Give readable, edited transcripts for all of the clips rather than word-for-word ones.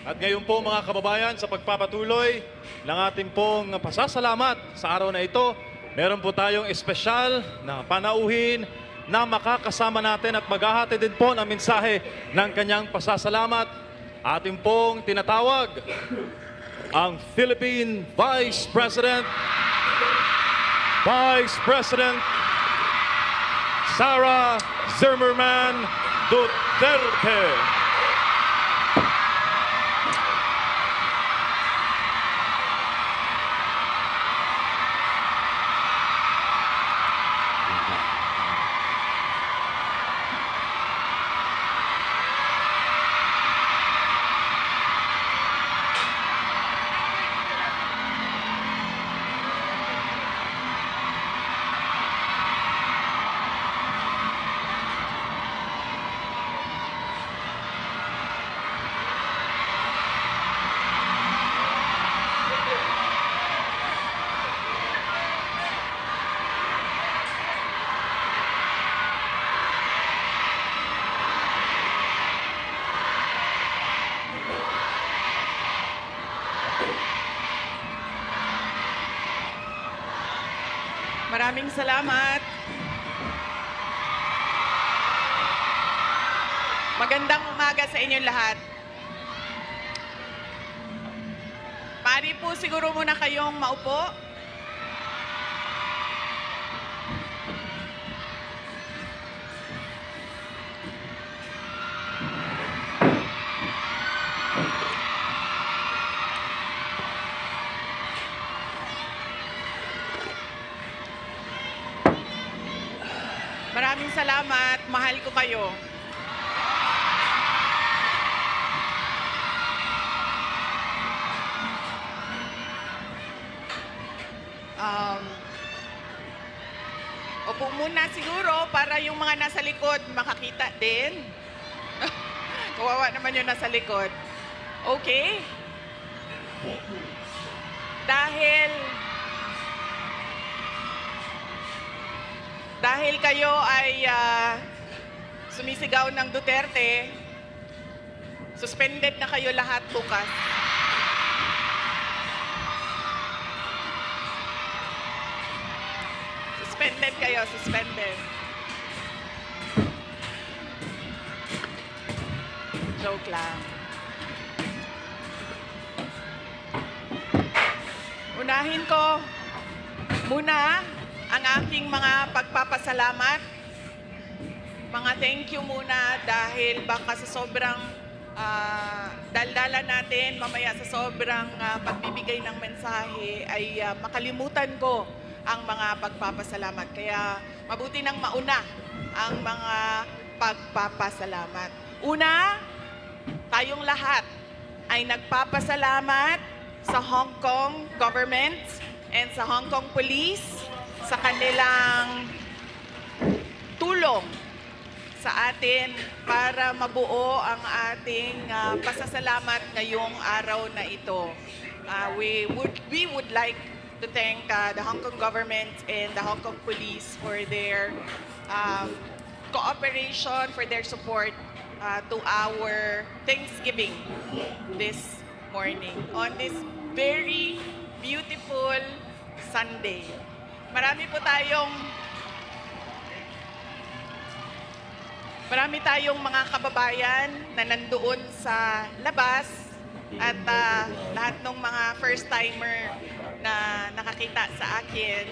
At ngayon po mga kababayan, sa pagpapatuloy ng ating pong pasasalamat sa araw na ito, meron po tayong espesyal na panauhin na makakasama natin at maghahati din po ng mensahe ng kanyang pasasalamat. Ating pong tinatawag ang Philippine Vice President Sara Zimmerman Duterte. Maraming salamat. Magandang umaga sa inyong lahat. Pari po siguro muna kayong maupo. Maraming salamat. Mahal ko kayo. Opo muna siguro para yung mga nasa likod makakita din. Kawawa naman yung nasa likod. Okay? Dahil kayo ay sumisigaw ng Duterte, suspended na kayo lahat bukas. Suspended kayo, suspended. Joke lang. Unahin ko muna ang aking mga pagpapasalamat. Mga thank you muna dahil baka sa sobrang daldala natin, mamaya sa sobrang pagbibigay ng mensahe ay makalimutan ko ang mga pagpapasalamat. Kaya mabuti nang mauna ang mga pagpapasalamat. Una, tayong lahat ay nagpapasalamat sa Hong Kong government and sa Hong Kong police sa kanilang tulong sa atin para mabuo ang ating pasasalamat ngayong araw na ito. We would like to thank the Hong Kong government and the Hong Kong police for their cooperation, for their support to our Thanksgiving this morning on this very beautiful Sunday. Marami tayong mga kababayan na nandoon sa labas at lahat ng mga first-timer na nakakita sa akin.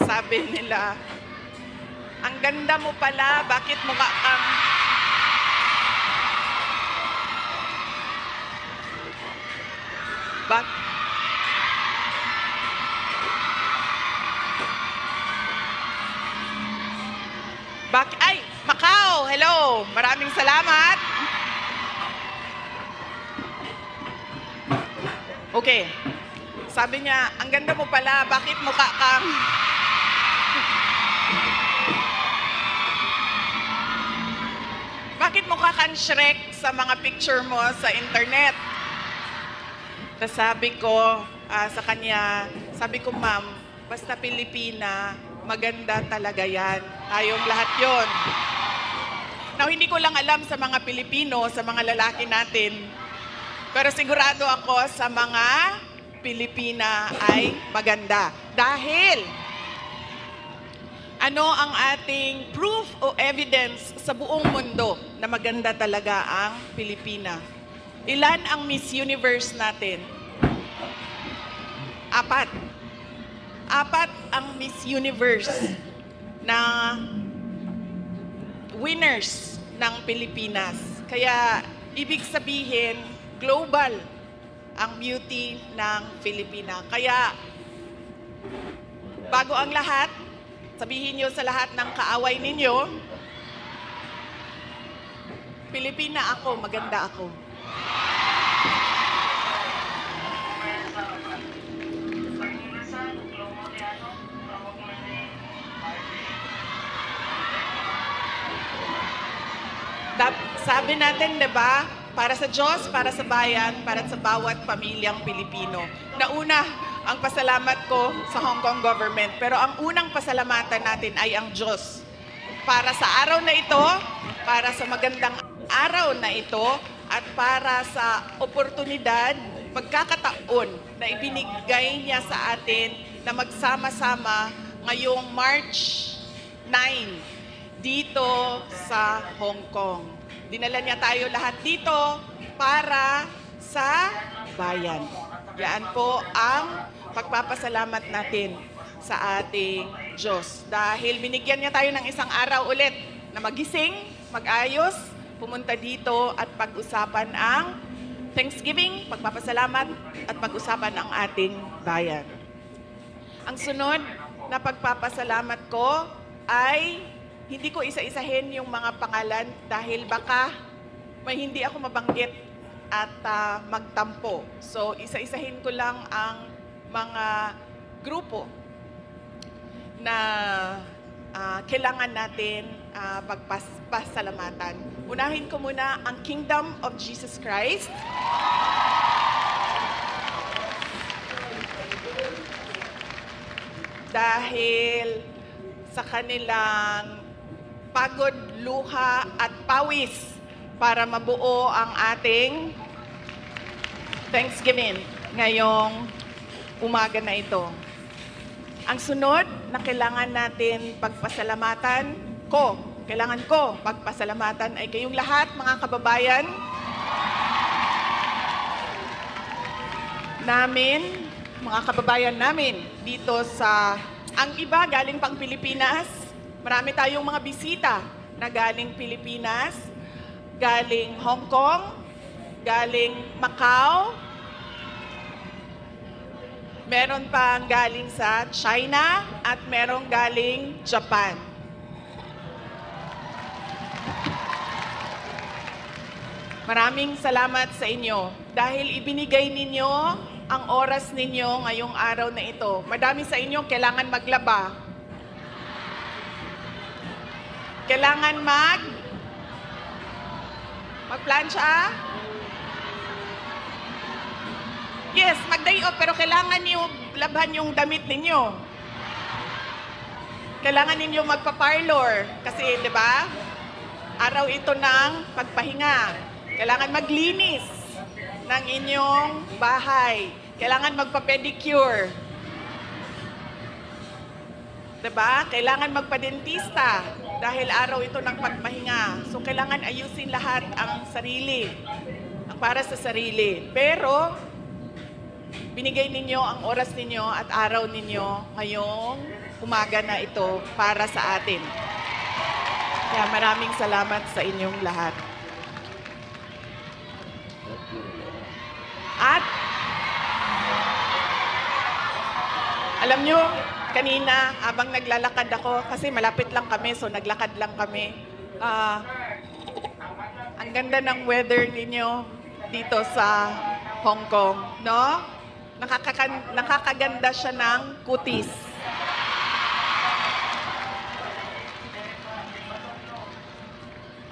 Sabi nila, ang ganda mo pala, bakit mukha kang... Ay, Macau! Hello! Maraming salamat. Okay. Sabi niya, ang ganda mo pala, bakit mukha kang... Bakit mukha kang Shrek sa mga picture mo sa internet? Tapos sabi ko sa kanya, sabi ko, ma'am, basta Pilipina, maganda talaga yan. Tayong lahat yon. Now, hindi ko lang alam sa mga Pilipino, sa mga lalaki natin, pero sigurado ako sa mga Pilipina ay maganda. Dahil, ano ang ating proof o evidence sa buong mundo na maganda talaga ang Pilipina? Ilan ang Miss Universe natin? 4. 4 ang Miss Universe na winners ng Pilipinas. Kaya, ibig sabihin, global ang beauty ng Pilipina. Kaya, bago ang lahat, sabihin niyo sa lahat ng kaaway ninyo, Pilipina ako, maganda ako. Sabi natin, di ba? Para sa Diyos, para sa bayan, para sa bawat pamilyang Pilipino. Nauna, ang pasalamat ko sa Hong Kong government. Pero ang unang pasalamatan natin ay ang Diyos. Para sa araw na ito, para sa magandang araw na ito, at para sa oportunidad, pagkakataon na ibinigay niya sa atin na magsama-sama ngayong March 9 dito sa Hong Kong. Dinala niya tayo lahat dito para sa bayan. Yan po ang pagpapasalamat natin sa ating Diyos. Dahil binigyan niya tayo ng isang araw ulit na magising, mag-ayos, pumunta dito at pag-usapan ang Thanksgiving, pagpapasalamat at pag-usapan ang ating bayan. Ang sunod na pagpapasalamat ko ay hindi ko isa-isahin yung mga pangalan dahil baka may hindi ako mabanggit at magtampo. So, isa-isahin ko lang ang mga grupo na kailangan natin pagpasalamatan. Unahin ko muna ang Kingdom of Jesus Christ. Dahil sa kanilang pagod, luha at pawis para mabuo ang ating Thanksgiving ngayong umaga na ito. Ang sunod na kailangan natin pagpasalamatan kailangan ko pagpasalamatan ay kayong lahat, mga kababayan namin, mga kababayan namin dito sa, ang iba galing pang Pilipinas. Marami tayong mga bisita na galing Pilipinas, galing Hong Kong, galing Macau, meron pang galing sa China, at merong galing Japan. Maraming salamat sa inyo dahil ibinigay ninyo ang oras ninyo ngayong araw na ito. Madami sa inyo kailangan maglaba. Kailangan magplansya? Yes, mag-day off, pero kailangan niyo labhan yung damit ninyo. Kailangan ninyo magpa-parlor kasi, di ba? Araw ito ng pagpahinga. Kailangan maglinis ng inyong bahay. Kailangan magpa-pedicure. Diba? Kailangan magpa-dentista dahil araw ito ng pagpahinga. So, kailangan ayusin lahat ang sarili, ang para sa sarili. Pero, binigay ninyo ang oras ninyo at araw ninyo ngayong umaga na ito para sa atin. Kaya maraming salamat sa inyong lahat. At, alam nyo, kanina, habang naglalakad ako, kasi malapit lang kami, so naglakad lang kami. Ang ganda ng weather ninyo dito sa Hong Kong, no? Nakakaganda siya ng kutis.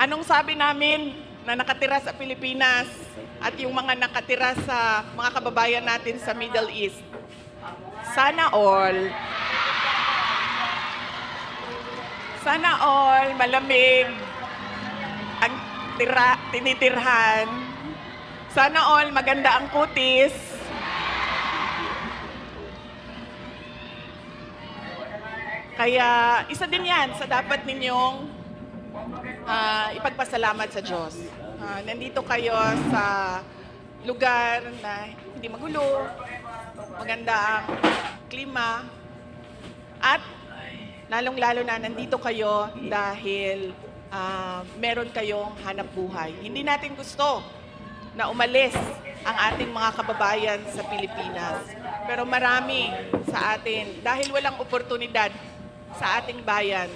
Anong sabi namin na nakatira sa Pilipinas at yung mga nakatira sa mga kababayan natin sa Middle East? Sana all. Sana all malamig ang tinitirhan. Sana all maganda ang kutis. Kaya isa din yan sa dapat ninyong ipagpasalamat sa Diyos. Nandito kayo sa lugar na hindi magulo, maganda ang klima, at lalong-lalo na nandito kayo dahil meron kayong hanap buhay. Hindi natin gusto na umalis ang ating mga kababayan sa Pilipinas. Pero marami sa atin, dahil walang oportunidad sa ating bayan,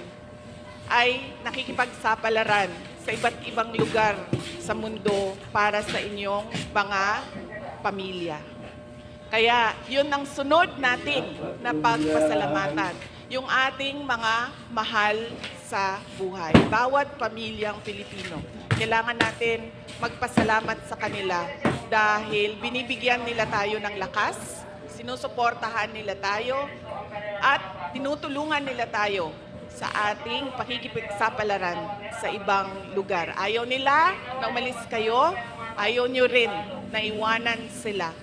ay nakikipagsapalaran sa iba't ibang lugar sa mundo para sa inyong mga pamilya. Kaya yun ang sunod natin na pagpasalamatan, yung ating mga mahal sa buhay. Bawat pamilyang Pilipino, kailangan natin magpasalamat sa kanila dahil binibigyan nila tayo ng lakas, sinusuportahan nila tayo, at tinutulungan nila tayo sa ating pakikipagsapalaran sa ibang lugar. Ayaw nila na umalis kayo, ayaw nyo rin na iwanan sila.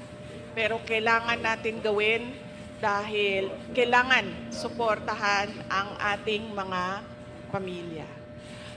Pero kailangan natin gawin dahil kailangan suportahan ang ating mga pamilya.